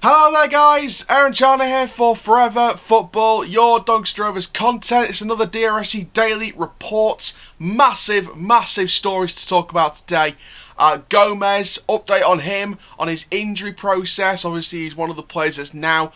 Hello there guys, Aaron Charner here for Forever Football, your Doncaster Rovers content. It's another DRFC Daily Reports. Massive stories to talk about today. Gomes, update on him, on his injury process. Obviously he's one of the players that's now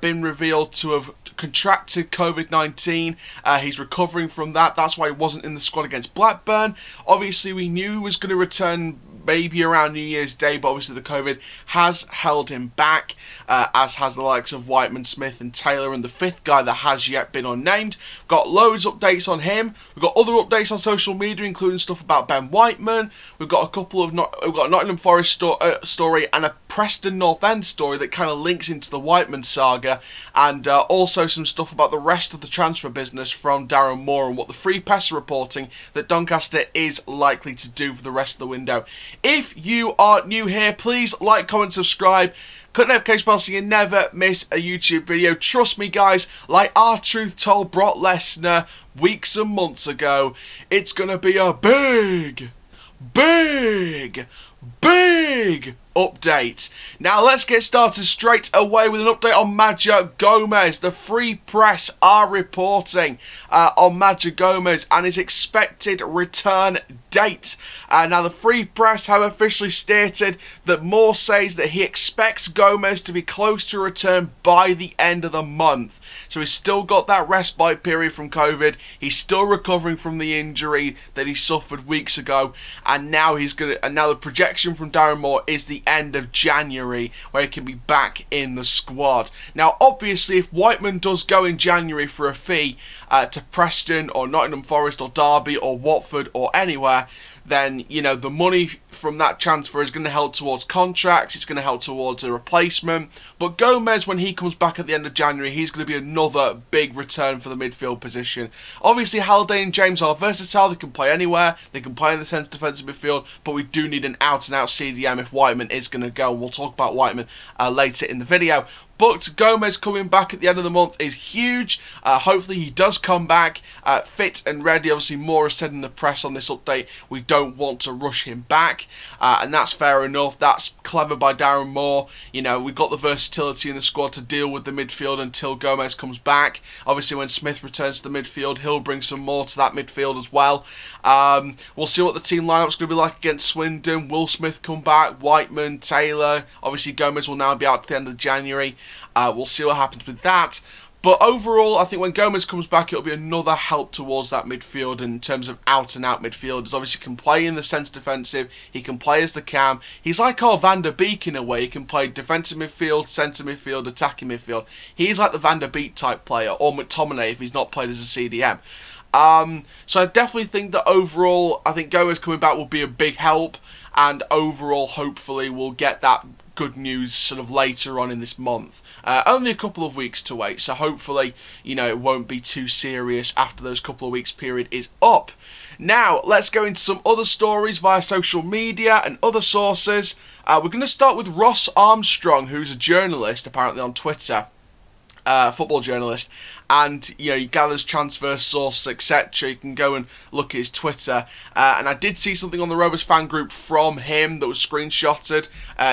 been revealed to have contracted COVID-19. He's recovering from that. That's why he wasn't in the squad against Blackburn. Obviously we knew he was going to return maybe around New Year's Day, but obviously the COVID has held him back, as has the likes of Whiteman, Smith and Taylor, and the fifth guy that has yet been unnamed. We've got loads of updates on him. We've got other updates on social media, including stuff about Ben Whiteman. We've got a couple of we've got a Nottingham Forest story and a Preston North End story that kind of links into the Whiteman saga, and also some stuff about the rest of the transfer business from Darren Moore and what the Free Press are reporting that Doncaster is likely to do for the rest of the window. If you are new here, please like, comment, subscribe. Click the notification bell so you never miss a YouTube video. Trust me guys, like R-Truth told Brock Lesnar weeks and months ago, it's going to be a big update. Now let's get started straight away with an update on Madger Gomes. The Free Press are reporting on Madger Gomes and his expected return date. Now the Free Press have officially stated that Moore says that he expects Gomes to be close to return by the end of the month. So he's still got that respite period from COVID. He's still recovering from the injury that he suffered weeks ago, and now the projection from Darren Moore is the end of January, where he can be back in the squad. Now obviously if Whiteman does go in January for a fee to Preston or Nottingham Forest or Derby or Watford or anywhere, then, you know, the money from that transfer is going to help towards contracts, it's going to help towards a replacement. But Gomes, when he comes back at the end of January, he's going to be another big return for the midfield position. Obviously, Halliday and James are versatile, they can play anywhere, they can play in the centre defensive midfield, but we do need an out-and-out CDM if Whiteman is going to go, and we'll talk about Whiteman later in the video. But Gomes coming back at the end of the month is huge. Hopefully he does come back fit and ready. Obviously Moore has said in the press on this update we don't want to rush him back, and that's fair enough. That's clever by Darren Moore. You know, we've got the versatility in the squad to deal with the midfield until Gomes comes back. Obviously when Smith returns to the midfield, he'll bring some more to that midfield as well. We'll see what the team lineup's going to be like against Swindon. Will Smith come back? Whiteman, Taylor. Obviously Gomes will now be out at the end of January. We'll see what happens with that. But overall, I think when Gomes comes back, it'll be another help towards that midfield in terms of out-and-out midfielders. Obviously, he can play in the centre defensive. He can play as the cam. He's like our Van der Beek in a way. He can play defensive midfield, centre midfield, attacking midfield. He's like the Van der Beek type player, or McTominay if he's not played as a CDM. So I definitely think that overall, I think Gomes coming back will be a big help. And overall, hopefully, we'll get that good news sort of later on in this month. Only a couple of weeks to wait, so hopefully, you know, it won't be too serious after those couple of weeks period is up. Now, let's go into some other stories via social media and other sources. We're going to start with Ross Armstrong, who's a journalist, apparently on Twitter. Football journalist, and you know, he gathers transfer sources, etc. You can go and look at his Twitter, and I did see something on the Rovers fan group from him that was screenshotted.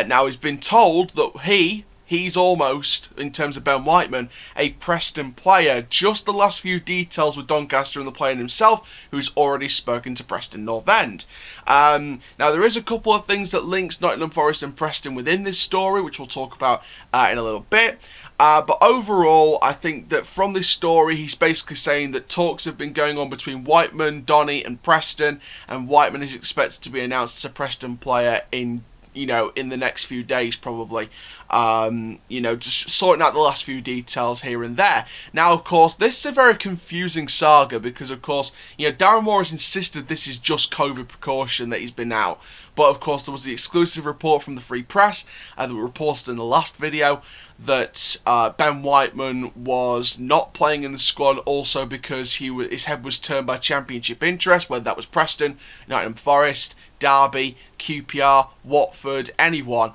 Now he's been told that he's almost, in terms of Ben Whiteman, a Preston player. Just the last few details with Doncaster and the player himself, who's already spoken to Preston North End. Now there is a couple of things that links Nottingham Forest and Preston within this story, which we'll talk about in a little bit. But overall, I think that from this story, he's basically saying that talks have been going on between Whiteman, Donny and Preston, and Whiteman is expected to be announced as a Preston player in the next few days probably. Just sorting out the last few details here and there. Now, of course, this is a very confusing saga because, of course, Darren Moore has insisted this is just COVID precaution that he's been out. But, of course, there was the exclusive report from the Free Press that we reported in the last video that Ben Whiteman was not playing in the squad also because his head was turned by Championship interest, whether that was Preston, Nottingham Forest, Derby, QPR, Watford, anyone.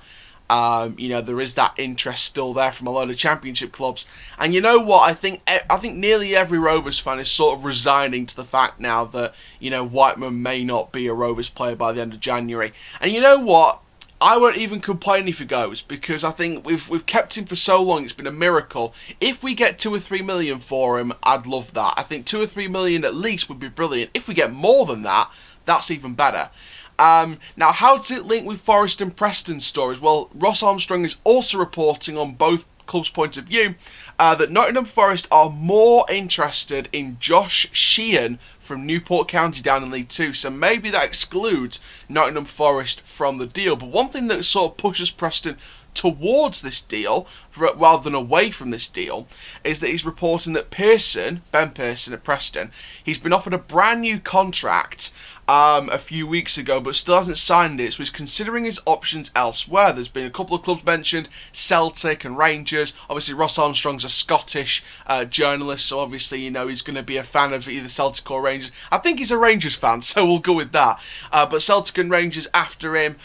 There is that interest still there from a load of Championship clubs. And you know what? I think nearly every Rovers fan is sort of resigning to the fact now that, Whiteman may not be a Rovers player by the end of January. And you know what? I won't even complain if he goes, because I think we've kept him for so long. It's been a miracle. If we get 2 or 3 million for him, I'd love that. I think 2 or 3 million at least would be brilliant. If we get more than that, that's even better. Now, how does it link with Forest and Preston's stories? Well, Ross Armstrong is also reporting on both club's point of view that Nottingham Forest are more interested in Josh Sheehan from Newport County down in League 2, so maybe that excludes Nottingham Forest from the deal. But one thing that sort of pushes Preston towards this deal rather than away from this deal is that he's reporting that Ben Pearson at Preston, he's been offered a brand new contract a few weeks ago, but still hasn't signed it, so he's considering his options elsewhere. There's been a couple of clubs mentioned, Celtic and Rangers. Obviously, Ross Armstrong's a Scottish journalist, so obviously, you know, he's going to be a fan of either Celtic or Rangers. I think he's a Rangers fan, so we'll go with that. But Celtic and Rangers after him.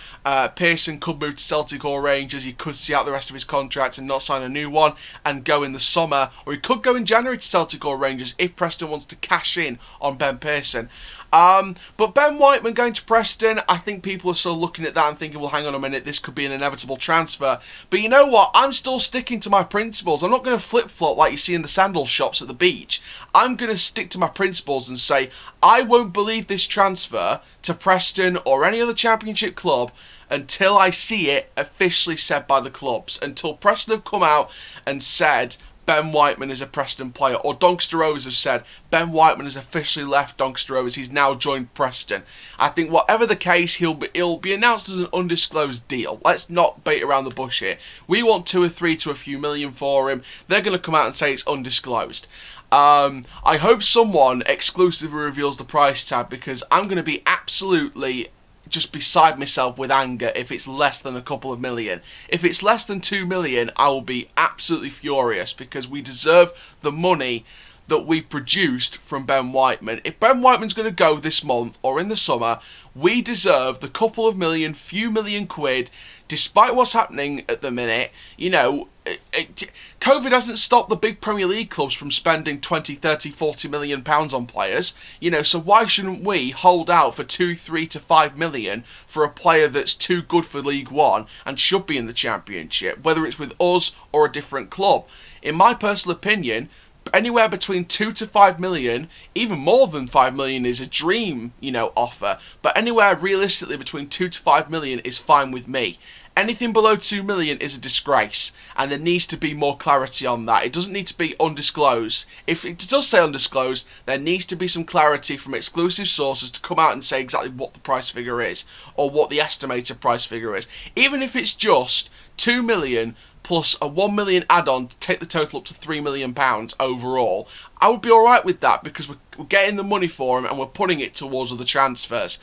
Pearson could move to Celtic or Rangers. He could see out the rest of his contract and not sign a new one and go in the summer, or he could go in January to Celtic or Rangers if Preston wants to cash in on Ben Pearson. But Ben Whiteman going to Preston, I think people are still looking at that and thinking, well, hang on a minute, this could be an inevitable transfer. But you know what? I'm still sticking to my principles. I'm not going to flip-flop like you see in the sandal shops at the beach. I'm going to stick to my principles and say, I won't believe this transfer to Preston or any other Championship club until I see it officially said by the clubs. Until Preston have come out and said Ben Whiteman is a Preston player, or Doncaster Rovers have said Ben Whiteman has officially left Doncaster Rovers, he's now joined Preston. I think whatever the case, he'll be announced as an undisclosed deal. Let's not beat around the bush here. We want 2 or 3 to a few million for him. They're going to come out and say it's undisclosed. I hope someone exclusively reveals the price tag, because I'm going to be absolutely just beside myself with anger if it's less than a couple of million. If it's less than 2 million, I will be absolutely furious, because we deserve the money that we produced from Ben Whiteman. If Ben Whiteman's going to go this month or in the summer, we deserve the couple of million, few million quid, despite what's happening at the minute. You know, COVID hasn't stopped the big Premier League clubs from spending 20, 30, 40 million pounds on players. You know, so why shouldn't we hold out for 2, 3 to 5 million for a player that's too good for League One and should be in the Championship, whether it's with us or a different club? In my personal opinion, anywhere between 2 to 5 million, even more than 5 million is a dream, you know, offer. But anywhere realistically between 2 to 5 million is fine with me. Anything below 2 million is a disgrace, and there needs to be more clarity on that. It doesn't need to be undisclosed. If it does say undisclosed, there needs to be some clarity from exclusive sources to come out and say exactly what the price figure is, or what the estimated price figure is. Even if it's just 2 million plus a 1 million add-on to take the total up to £3 million overall, I would be alright with that, because we're getting the money for him and we're putting it towards other transfers.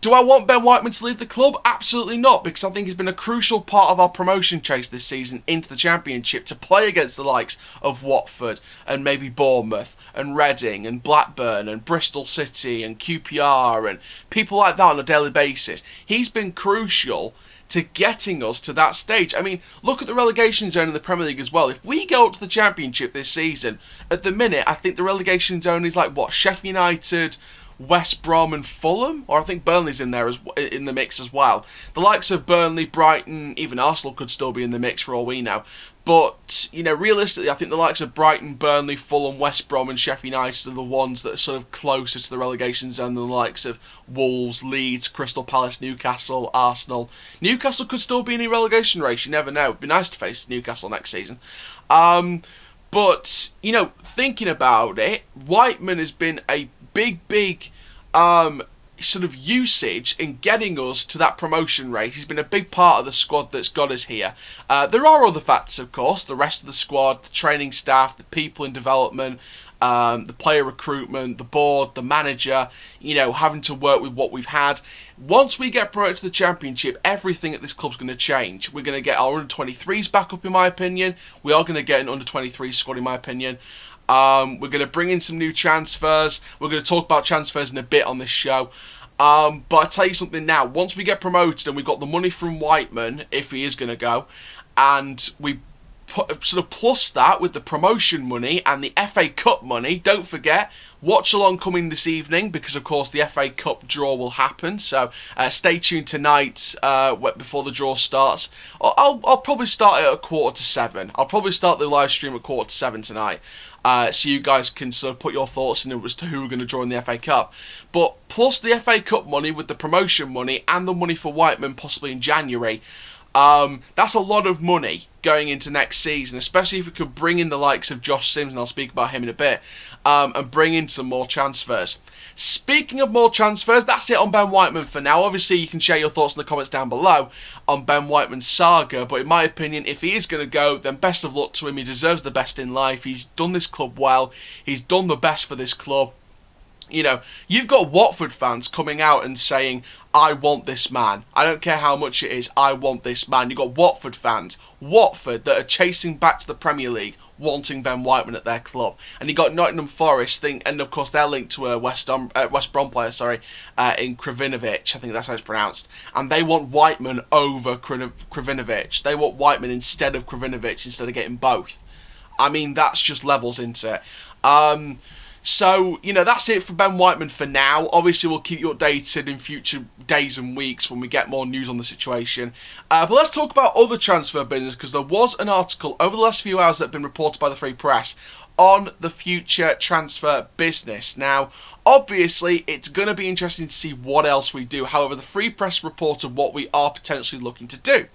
Do I want Ben Whiteman to leave the club? Absolutely not, because I think he's been a crucial part of our promotion chase this season into the Championship, to play against the likes of Watford and maybe Bournemouth and Reading and Blackburn and Bristol City and QPR and people like that on a daily basis. He's been crucial to getting us to that stage. I mean, look at the relegation zone in the Premier League as well. If we go up to the Championship this season, at the minute, I think the relegation zone is like, what, Sheffield United, West Brom and Fulham, or I think Burnley's in there in the mix as well. The likes of Burnley, Brighton, even Arsenal could still be in the mix for all we know. But, you know, realistically, I think the likes of Brighton, Burnley, Fulham, West Brom and Sheffield United are the ones that are sort of closer to the relegation zone than the likes of Wolves, Leeds, Crystal Palace, Newcastle, Arsenal. Newcastle could still be in a relegation race, you never know. It'd be nice to face Newcastle next season. But, you know, thinking about it, Whiteman has been a big sort of usage in getting us to that promotion race. He's been a big part of the squad that's got us here. There are other factors, of course, the rest of the squad, the training staff, the people in development, the player recruitment, the board, the manager, you know, having to work with what we've had. Once we get promoted to the Championship, everything at this club's going to change. We're going to get our under-23s back up, in my opinion. We are going to get an under-23 squad, in my opinion. We're going to bring in some new transfers. We're going to talk about transfers in a bit on this show. But I'll tell you something now. Once we get promoted and we've got the money from Whiteman, if he is going to go, and we sort of plus that with the promotion money and the FA Cup money. Don't forget, watch along coming this evening because, of course, the FA Cup draw will happen. So stay tuned tonight before the draw starts. I'll probably start it at 6:45. I'll probably start the live stream at 6:45 tonight. So you guys can sort of put your thoughts in as to who are going to draw in the FA Cup. But plus the FA Cup money with the promotion money and the money for Whiteman possibly in January, that's a lot of money going into next season, especially if we could bring in the likes of Josh Sims, and I'll speak about him in a bit, and bring in some more transfers. Speaking of more transfers, that's it on Ben Whiteman for now. Obviously, you can share your thoughts in the comments down below on Ben Whiteman's saga, but in my opinion, if he is going to go, then best of luck to him. He deserves the best in life. He's done this club well. He's done the best for this club. You know, you've got Watford fans coming out and saying, I want this man. I don't care how much it is, I want this man. You've got Watford fans, Watford, that are chasing back to the Premier League, wanting Ben Whiteman at their club. And you've got Nottingham Forest, and of course they're linked to a West Brom player, in Kravinovic, I think that's how it's pronounced. And they want Whiteman over Kravinovic. They want Whiteman instead of Kravinovic, instead of getting both. I mean, that's just levels into it. So, you know, that's it for Ben Whiteman for now. Obviously, we'll keep you updated in future days and weeks when we get more news on the situation. But let's talk about other transfer business, because there was an article over the last few hours that have been reported by the Free Press on the future transfer business. Now, obviously, it's going to be interesting to see what else we do. However, the Free Press reported what we are potentially looking to do.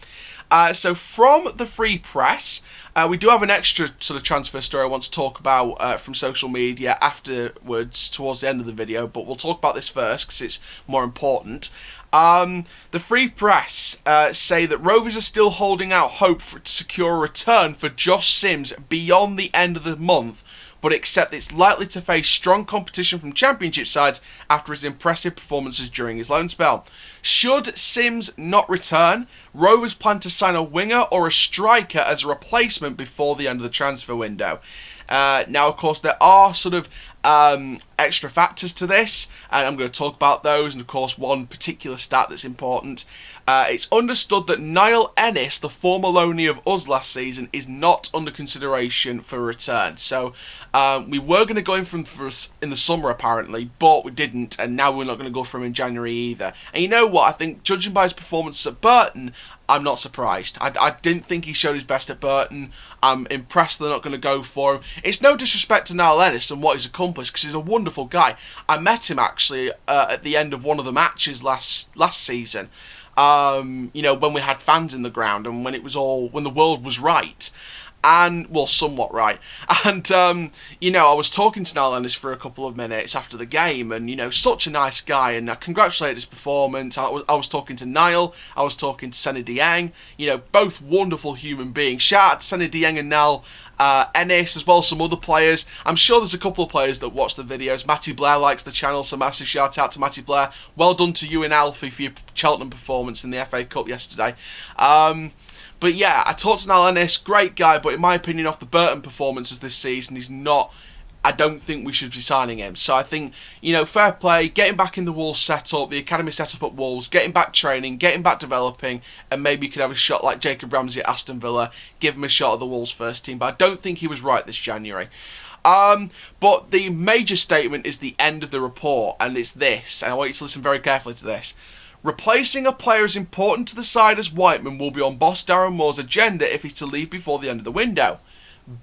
So from the Free Press, we do have an extra sort of transfer story I want to talk about from social media afterwards, towards the end of the video, but we'll talk about this first because it's more important. The Free Press say that Rovers are still holding out hope to secure a return for Josh Sims beyond the end of the month, but accept it's likely to face strong competition from Championship sides after his impressive performances during his loan spell. Should Sims not return, Rovers plan to sign a winger or a striker as a replacement before the end of the transfer window. Now, of course, there are sort of extra factors to this, and I'm going to talk about those, and of course one particular stat that's important. It's understood that Niall Ennis, the former loanee of us last season, is not under consideration for a return. So we were going to go in for in the summer apparently, but we didn't, and now we're not going to go for him in January either. And you know what, I think judging by his performance at Burton, I'm not surprised. I didn't think he showed his best at Burton. I'm impressed they're not going to go for him. It's no disrespect to Niall Ennis and what he's accomplished, because he's a wonderful guy. I met him actually at the end of one of the matches last season. You know, when we had fans in the ground and when the world was right. And, well, somewhat right. And, you know, I was talking to Niall Ennis for a couple of minutes after the game, and, you know, such a nice guy, and I congratulated his performance. I was talking to Niall, I was talking to Senny Dieng, you know, both wonderful human beings. Shout out to Senny Dieng and Niall Ennis, as well as some other players. I'm sure there's a couple of players that watch the videos. Matty Blair likes the channel, so massive shout out to Matty Blair. Well done to you and Alfie for your Cheltenham performance in the FA Cup yesterday. But yeah, I talked to Niall Ennis, great guy, but in my opinion, off the Burton performances this season, he's not. I don't think we should be signing him. So I think, you know, fair play, getting back in the Wolves setup, the academy setup at Wolves, getting back training, getting back developing, and maybe you could have a shot like Jacob Ramsey at Aston Villa, give him a shot at the Wolves first team. But I don't think he was right this January. But the major statement is the end of the report, and it's this, and I want you to listen very carefully to this. Replacing a player as important to the side as Whiteman will be on boss Darren Moore's agenda if he's to leave before the end of the window.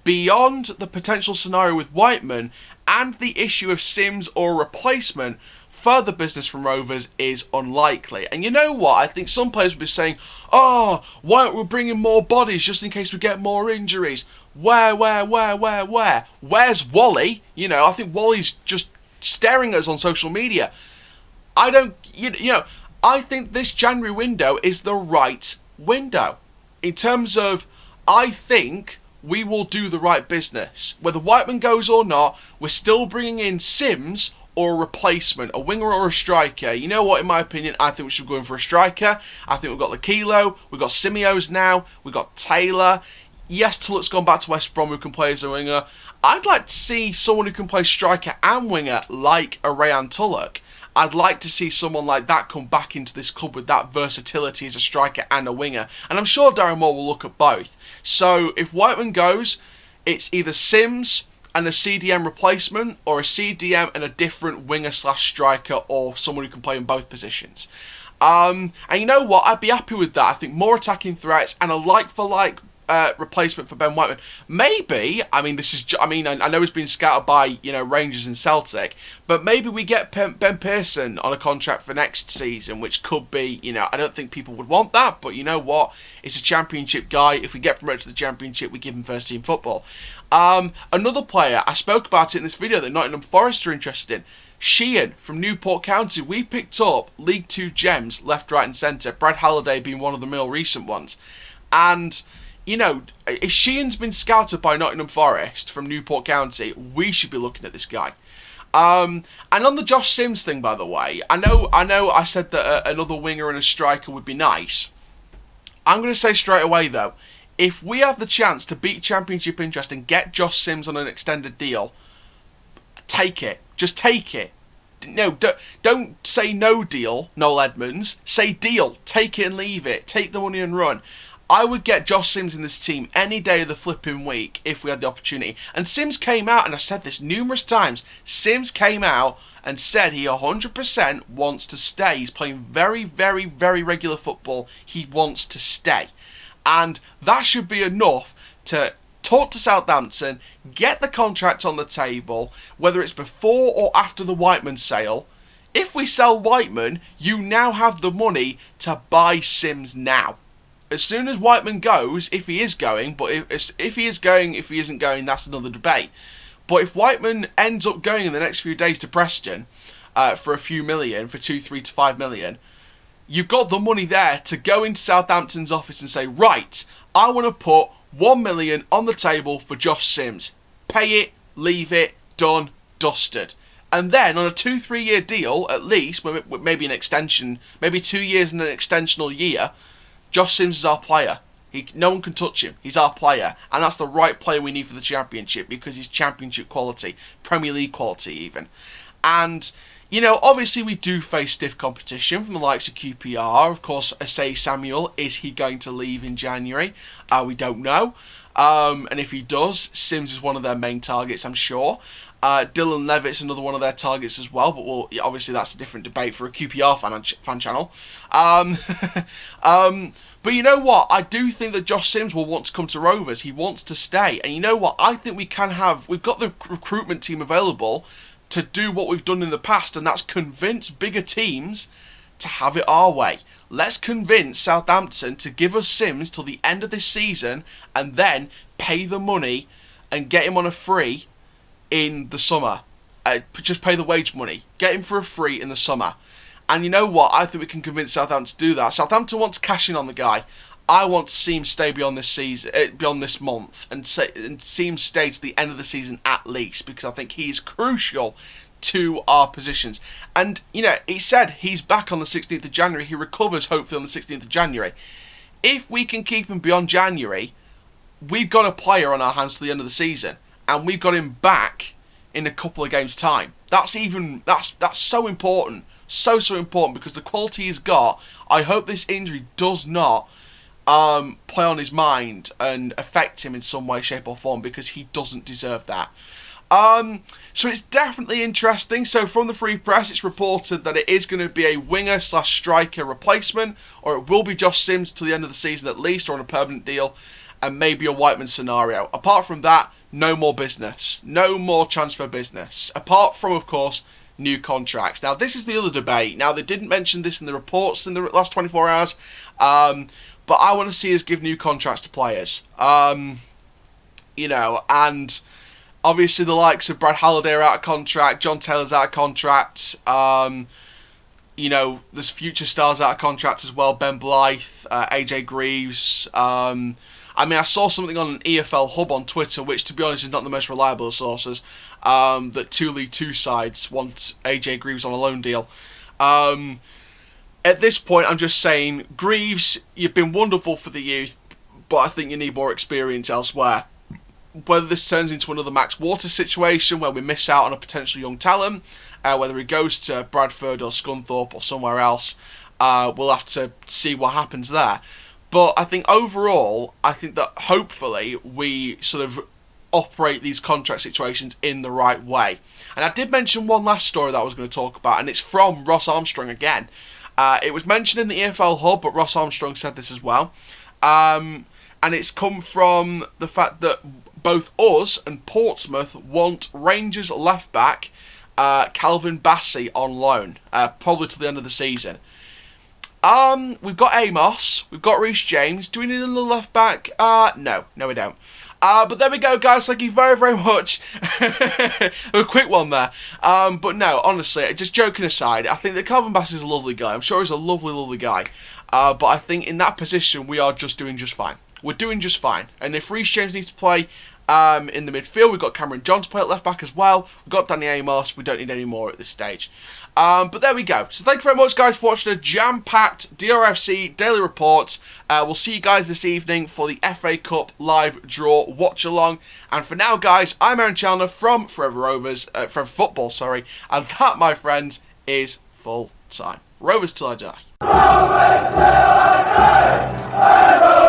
Beyond the potential scenario with Whiteman and the issue of Sims or a replacement, further business from Rovers is unlikely. And you know what? I think some players will be saying, oh, why aren't we bringing more bodies just in case we get more injuries? Where? Where's Wally? You know, I think Wally's just staring at us on social media. I think this January window is the right window. In terms of, I think we will do the right business. Whether Whiteman goes or not, we're still bringing in Sims or a replacement, a winger or a striker. You know what, in my opinion, I think we should be going for a striker. I think we've got Lakilo, we've got Simios now, we've got Taylor. Yes, Tulloch's gone back to West Brom, who can play as a winger. I'd like to see someone who can play striker and winger like a Rayan Tulloch. I'd like to see someone like that come back into this club with that versatility as a striker and a winger. And I'm sure Darren Moore will look at both. So if Whiteman goes, it's either Sims and a CDM replacement, or a CDM and a different winger / striker, or someone who can play in both positions. And you know what? I'd be happy with that. I think more attacking threats and a like-for-like replacement for Ben Whiteman. Maybe, I know he's been scouted by, Rangers and Celtic, but maybe we get Ben Pearson on a contract for next season, which could be, I don't think people would want that, but you know what? It's a Championship guy. If we get promoted to the Championship, we give him first team football. Another player, I spoke about it in this video that Nottingham Forest are interested in, Sheehan from Newport County. We picked up League 2 gems left, right and centre, Brad Halliday being one of the more recent ones. And if Sheehan's been scouted by Nottingham Forest from Newport County, we should be looking at this guy. And on the Josh Sims thing, by the way, I know I said that another winger and a striker would be nice. I'm going to say straight away, though, if we have the chance to beat Championship interest and get Josh Sims on an extended deal, take it. Just take it. No, don't say no deal, Noel Edmonds. Say deal. Take it and leave it. Take the money and run. I would get Josh Sims in this team any day of the flipping week if we had the opportunity. And Sims came out, and I've said this numerous times, Sims came out and said he 100% wants to stay. He's playing very, very, very regular football. He wants to stay. And that should be enough to talk to Southampton, get the contract on the table, whether it's before or after the Whiteman sale. If we sell Whiteman, you now have the money to buy Sims now. As soon as Whiteman goes, if he is going, but if he is going, if he isn't going, that's another debate. But if Whiteman ends up going in the next few days to Preston for a few million, for 2, 3 to 5 million, you've got the money there to go into Southampton's office and say, right, I want to put 1 million on the table for Josh Sims. Pay it, leave it, done, dusted. And then on a 2-3 year deal, at least, maybe an extension, maybe 2 years and an extensional year, Josh Sims is our player. No one can touch him. He's our player. And that's the right player we need for the Championship, because he's Championship quality, Premier League quality even. And, obviously we do face stiff competition from the likes of QPR. Of course, Asay Samuel, is he going to leave in January? We don't know. And if he does, Sims is one of their main targets, I'm sure. Dylan Levitt's another one of their targets as well, but obviously that's a different debate for a QPR fan channel. But you know what? I do think that Josh Sims will want to come to Rovers. He wants to stay. And you know what? I think we've got the recruitment team available to do what we've done in the past, and that's convince bigger teams to have it our way. Let's convince Southampton to give us Sims till the end of this season, and then pay the money and get him on a free in the summer. Just pay the wage money. Get him for a free in the summer. And you know what? I think we can convince Southampton to do that. Southampton wants to cash in on the guy. I want to see him stay beyond this season, beyond this month, and see him stay to the end of the season at least, because I think he is crucial to our positions. And, he said he's back on the 16th of January. He recovers, hopefully, on the 16th of January. If we can keep him beyond January, we've got a player on our hands to the end of the season. And we've got him back in a couple of games' time. That's so important. So important, because the quality he's got, I hope this injury does not play on his mind and affect him in some way, shape or form, because he doesn't deserve that. So it's definitely interesting. So from the Free Press, it's reported that it is going to be a winger / striker replacement, or it will be Josh Sims till the end of the season at least, or on a permanent deal, and maybe a Whiteman scenario. Apart from that, no more business. No more transfer business. Apart from, of course, new contracts. Now, this is the other debate. Now, they didn't mention this in the reports in the last 24 hours, but I want to see us give new contracts to players. And obviously the likes of Brad Halliday are out of contract, John Taylor's out of contract, there's future stars out of contract as well, Ben Blythe, AJ Greaves. I saw something on an EFL Hub on Twitter, which, to be honest, is not the most reliable of sources, that two League Two sides want AJ Greaves on a loan deal. At this point, I'm just saying, Greaves, you've been wonderful for the youth, but I think you need more experience elsewhere. whether this turns into another Max Waters situation where we miss out on a potential young talent, whether he goes to Bradford or Scunthorpe or somewhere else, we'll have to see what happens there. But I think overall, I think that hopefully we sort of operate these contract situations in the right way. And I did mention one last story that I was going to talk about, and it's from Ross Armstrong again. It was mentioned in the EFL Hub, but Ross Armstrong said this as well. And it's come from the fact that both us and Portsmouth want Rangers left-back Calvin Bassey on loan, probably to the end of the season. We've got Amos, we've got Reece James. Do we need another left-back? No, we don't. But there we go, guys. Thank you very, very much. A quick one there. But no, honestly, just joking aside, I think that Calvin Bassey is a lovely guy. I'm sure he's a lovely, lovely guy. But I think in that position, we are just doing just fine. We're doing just fine. And if Reece James needs to play in the midfield, we've got Cameron John to play at left back as well. We've got Danny Amos. We don't need any more at this stage. But there we go. So thank you very much, guys, for watching a jam-packed DRFC Daily Reports. We'll see you guys this evening for the FA Cup live draw watch-along. And for now, guys, I'm Aaron Chandler from Forever Football, and that, my friends, is full time. Rovers till I die. Rovers till I die!